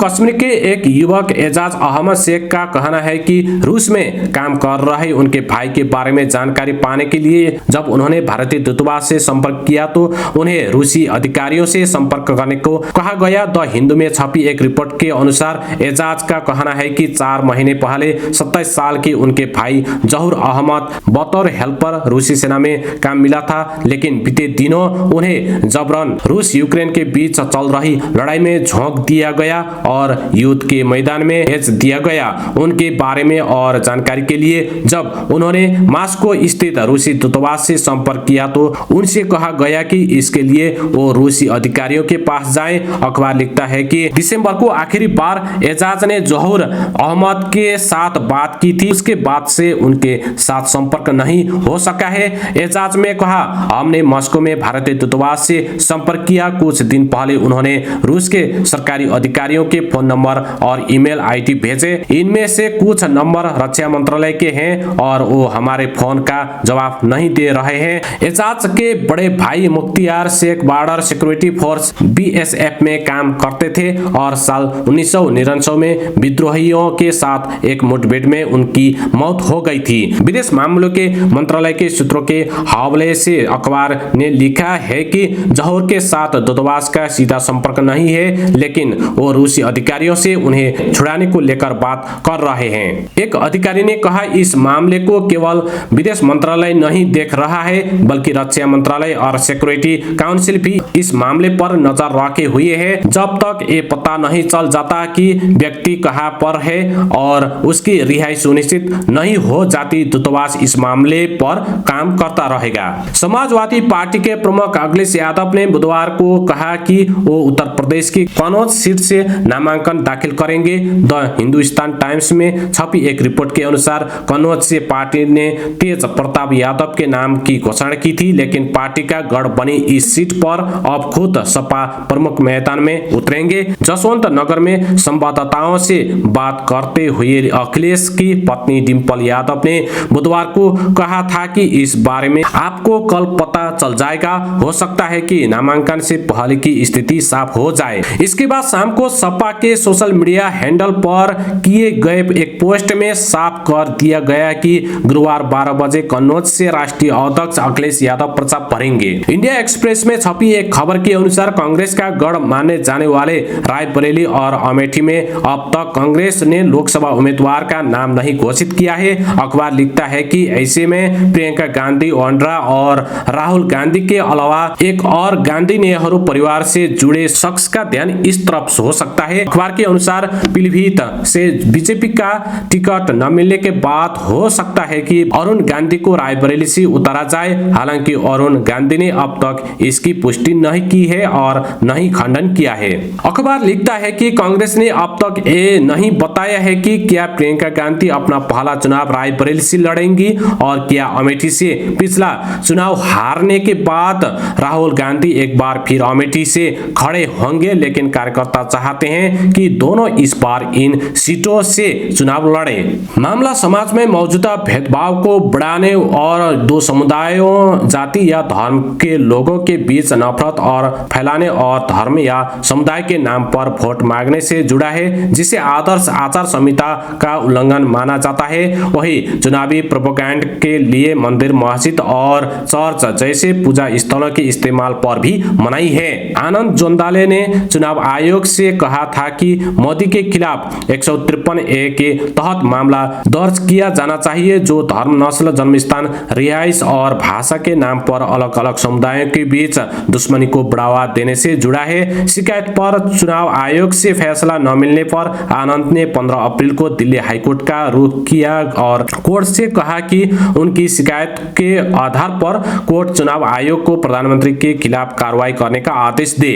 कश्मीर के एक युवक एजाज अहमद शेख का कहना है कि रूस में काम कर रहे उनके भाई के बारे में जानकारी पाने के लिए जब उन्होंने भारतीय दूतावास से संपर्क किया तो उन्हें रूसी अधिकारियों से संपर्क करने को कहा गया। द हिंदू में छपी एक रिपोर्ट के अनुसार एजाज का कहना है कि 4 महीने पहले 27 साल के उनके भाई जहूर अहमद बतौर हेल्पर रूसी सेना में काम मिला था, लेकिन बीते दिनों उन्हें जबरन रूस यूक्रेन के बीच चल रही लड़ाई में झोंक दिया गया और युद्ध के मैदान में भेज दिया गया। उनके बारे में और जानकारी के लिए जब उन्होंने मास्को स्थित रूसी दूतावास से संपर्क किया तो उनसे कहा गया कि इसके लिए वो रूसी अधिकारियों के पास जाएं। अखबार लिखता है कि दिसंबर को आखिरी बार एजाज ने जहूर अहमद के साथ बात की थी, उसके बाद से उनके साथ संपर्क नहीं हो सका है। एजाज ने कहा, हमने मास्को में भारतीय दूतावास से संपर्क किया। कुछ दिन पहले उन्होंने रूस के सरकारी अधिकारियों के फोन नंबर और ईमेल आईडी भेजे। इनमें से कुछ नंबर रक्षा मंत्रालय के हैं और वो हमारे फोन का जवाब नहीं दे रहे हैं। एजाज के बड़े भाई Mukhtiyar Sheikh border security force BSF में काम करते थे और साल 1999 में विद्रोहियों के साथ एक मुठभेड़ में उनकी मौत हो गई थी। विदेश मामलों के मंत्रालय के सूत्रों के हवाले से अखबार ने लिखा है कि जहूर के साथ दूतावास का सीधा संपर्क नहीं है, लेकिन वो रूसी अधिकारियों से उन्हें छुड़ाने को लेकर बात कर रहे हैं। एक अधिकारी ने कहा, इस मामले को केवल विदेश मंत्रालय नहीं देख रहा है बल्कि रक्षा मंत्रालय और सिक्योरिटी काउंसिल भी इस मामले पर नजर रखे हुए है। जब तक ये पता नहीं चल जाता कि व्यक्ति कहां पर है और उसकी रिहाई सुनिश्चित नहीं हो जाती, दूतावास इस मामले पर काम करता रहेगा। समाजवादी पार्टी के प्रमुख अखिलेश यादव ने बुधवार को कहा कि वो उत्तर प्रदेश की कन्नौज सीट से नामांकन दाखिल करेंगे। द हिंदुस्तान टाइम्स में छपी एक रिपोर्ट के अनुसार कन्नौज से पार्टी ने तेज प्रताप यादव के नाम की घोषणा की थी, लेकिन पार्टी का गढ़ बनी इस सीट पर अब खुद सपा प्रमुख मैदान में उतरेंगे। जसवंत नगर में संवाददाताओं से बात करते हुए अखिलेश की पत्नी डिंपल यादव ने बुधवार को कहा था कि इस बारे में आपको कल पता चल जाएगा। हो सकता है कि नामांकन से पहले की स्थिति साफ हो जाए। इसके बाद शाम को सपा के सोशल मीडिया हैंडल पर किए गए एक पोस्ट में साफ कर दिया गया कि गुरुवार 12 बजे कन्नौज से राष्ट्रीय अध्यक्ष अखिलेश यादव पर्चा भरेंगे। इंडिया एक्सप्रेस में छपी एक खबर के अनुसार कांग्रेस का गढ़ माने जाने वाले रायबरेली और अमेठी में अब तक कांग्रेस ने लोकसभा उम्मीदवार का नाम नहीं घोषित किया है। अखबार लिखता है कि ऐसे में प्रियंका गांधी वाड्रा और राहुल गांधी के अलावा एक और गांधी नेहरू परिवार से जुड़े शख्स का ध्यान इस तरफ हो सकता है। अखबार के अनुसार पीलीभीत से बीजेपी का टिकट न मिलने के बाद हो सकता है कि अरुण गांधी को रायबरेली से उतारा जाए। हालांकि अरुण गांधी ने अब तक इसकी पुष्टि नहीं की है और नहीं खंडन किया है। अखबार लिखता है कि कांग्रेस ने अब तक ये नहीं बताया है कि क्या प्रियंका गांधी अपना पहला चुनाव रायबरेली से लड़ेंगी और क्या अमेठी से पिछला चुनाव हारने के बाद राहुल गांधी एक बार फिर अमेठी से खड़े होंगे। लेकिन कार्यकर्ता चाहते हैं कि दोनों इस बार इन सीटों से चुनाव लड़े। मामला समाज में मौजूदा भेदभाव को बढ़ाने और दो समुदायों जाति या धर्म के लोगों के बीच नफरत और फैलाने और धर्म या समुदाय के नाम पर वोट मांगने से जुड़ा है, जिसे आदर्श आचार संहिता का उल्लंघन माना जाता है। वही चुनावी प्रोपेगेंडा के लिए मंदिर, मस्जिद और चर्च जैसे पूजा स्थलों के इस्तेमाल पर भी मनाही है। आनंद जोंदाले ने चुनाव आयोग से कहा था कि मोदी के खिलाफ 153A के तहत मामला दर्ज किया जाना चाहिए, जो धर्म, नस्ल, जन्मस्थान, रिहाइश और भाषा के नाम पर अलग अलग समुदायों के बीच दुश्मनी को बढ़ावा देने से जुड़ा है। शिकायत पर चुनाव आयोग से फैसला न मिलने पर आनंद ने 15 अप्रैल को दिल्ली हाईकोर्ट का रुख किया और कोर्ट से कहा कि उनकी शिकायत के आधार पर कोर्ट चुनाव आयोग को प्रधानमंत्री के खिलाफ कार्रवाई करने का आदेश दे।